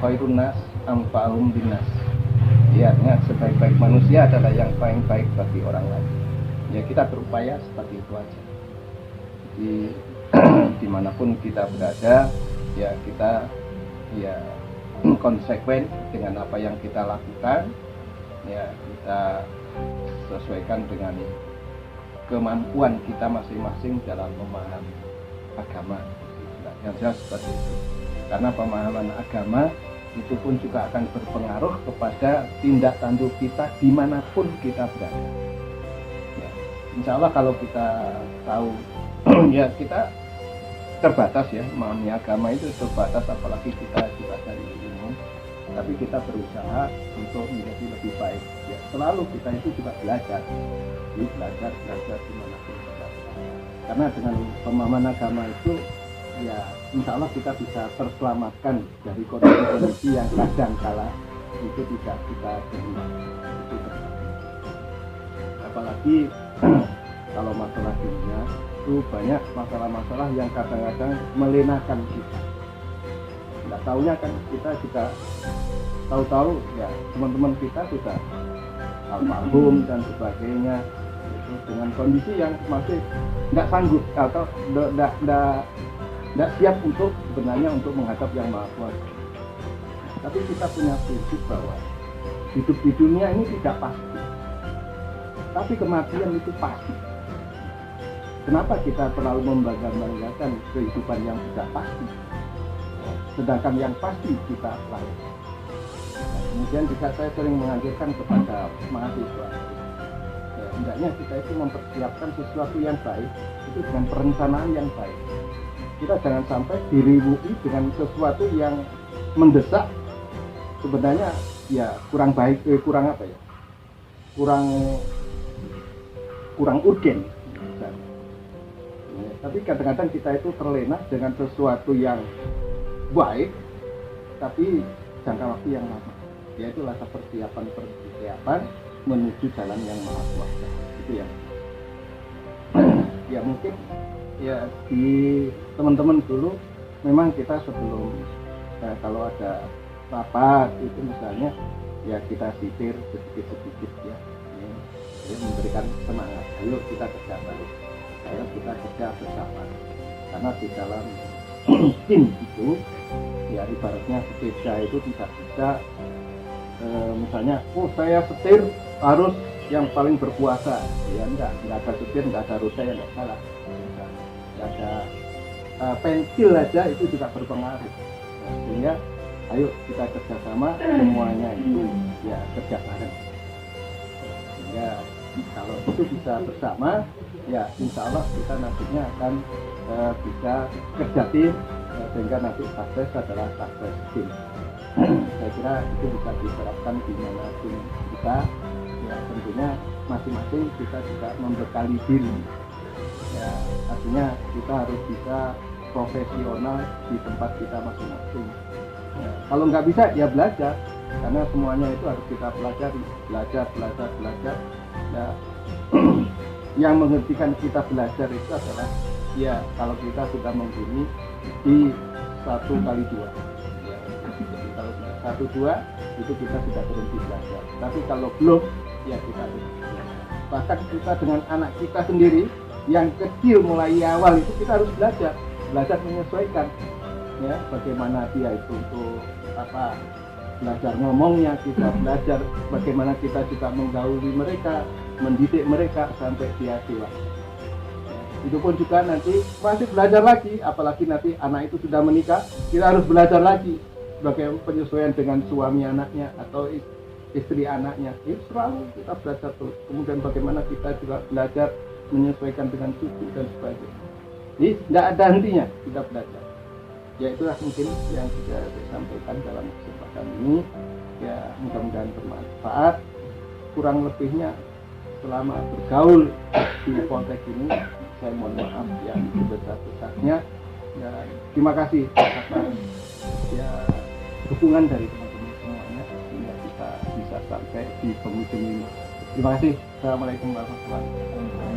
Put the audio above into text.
khairun nas anfa'uhum linnas. Ya, sebaik-baik manusia adalah yang paling baik bagi orang lain. Ya, kita berupaya seperti itu aja. Jadi dimanapun kita berada, ya kita ya konsekuen dengan apa yang kita lakukan. Ya, kita sesuaikan dengan kemampuan kita masing-masing dalam memahami agama. Yang jelas seperti itu. Karena pemahaman agama itu pun juga akan berpengaruh kepada tindak tanduk kita dimanapun kita berada. Ya, insya Allah kalau kita tahu ya kita terbatas ya, memahami agama itu terbatas, apalagi kita juga dari ilmu, tapi kita berusaha untuk menjadi lebih baik. Ya, selalu kita itu juga belajar, jadi belajar dimanapun kita berada. Karena dengan pemahaman agama itu ya insya Allah kita bisa terselamatkan dari kondisi-kondisi yang kadang kala itu tidak kita terima. Apalagi kalau masalah dunia itu banyak masalah-masalah yang kadang-kadang melenakan kita. Tidak tahunya kan kita juga tahu-tahu ya teman-teman kita sudah almarhum dan sebagainya, itu dengan kondisi yang masih tidak sanggup atau tidak siap untuk sebenarnya untuk menghadap yang Maha Kuasa. Tapi kita punya prinsip bahwa hidup di dunia ini tidak pasti, tapi kematian itu pasti. Kenapa kita terlalu membangga-banggakan kehidupan yang tidak pasti, sedangkan yang pasti kita lalui. Nah, kemudian juga saya sering menganjurkan kepada mahasiswa, ya, hendaknya kita itu mempersiapkan sesuatu yang baik itu dengan perencanaan yang baik. Kita jangan sampai diribui dengan sesuatu yang mendesak, sebenarnya ya kurang baik, kurang apa ya, kurang urgen. Ya, tapi kadang-kadang kita itu terlena dengan sesuatu yang baik, tapi jangka waktu yang lama, yaitu rasa persiapan menuju jalan yang Maha Kuasa. Itu ya. Ya mungkin ya di teman-teman dulu memang kita sebelum kalau ada rapat itu misalnya ya kita sitir sedikit-sedikit ya, memberikan semangat, ayo kita kerja bareng, ayo kita kerja bersama. Karena di dalam tim itu ya ibaratnya sepeda itu tidak bisa misalnya saya setir harus yang paling berkuasa, ya enggak ada setir, enggak ada roda, ya enggak salah. Ada pensil aja itu juga berpengaruh. Nah, sehingga ayo kita kerjasama semuanya itu ya kerja bareng. Sehingga kalau itu bisa bersama ya insya Allah kita nantinya akan bisa kerja tim, sehingga nanti sukses adalah sukses tim. Saya kira itu bisa diterapkan di mana pun kita, ya tentunya masing-masing kita juga membekali diri. Ya, artinya kita harus bisa profesional di tempat kita masing-masing. Ya, kalau nggak bisa ya belajar, karena semuanya itu harus kita pelajari, belajar. Ya, yang menghentikan kita belajar itu adalah ya kalau kita sudah membumi di 1x2. Ya, jadi kalau sudah 1-2 itu kita sudah berhenti belajar. Tapi kalau belum ya kita harus belajar. Bahkan kita dengan anak kita sendiri yang kecil mulai awal itu kita harus belajar menyesuaikan ya bagaimana dia itu untuk belajar ngomongnya, kita belajar bagaimana kita juga menggauli mereka, mendidik mereka sampai dia dewasa. Ya, itu pun juga nanti masih belajar lagi, apalagi nanti anak itu sudah menikah, kita harus belajar lagi bagaimana penyesuaian dengan suami anaknya atau istri anaknya. Itu selalu kita belajar terus. Kemudian bagaimana kita juga belajar menyesuaikan dengan cucu dan sebagainya. Jadi tidak ada hentinya kita belajar. Ya itulah mungkin yang bisa saya sampaikan dalam kesempatan ini. Ya mudah-mudahan bermanfaat. Kurang lebihnya selama bergaul di konteks ini saya mohon maaf yang sebesar-besarnya. Ya, terima kasih atas ya dukungan dari teman-teman semuanya sehingga kita bisa sampai di penghujung ini. Terima kasih. Assalamualaikum warahmatullahi wabarakatuh.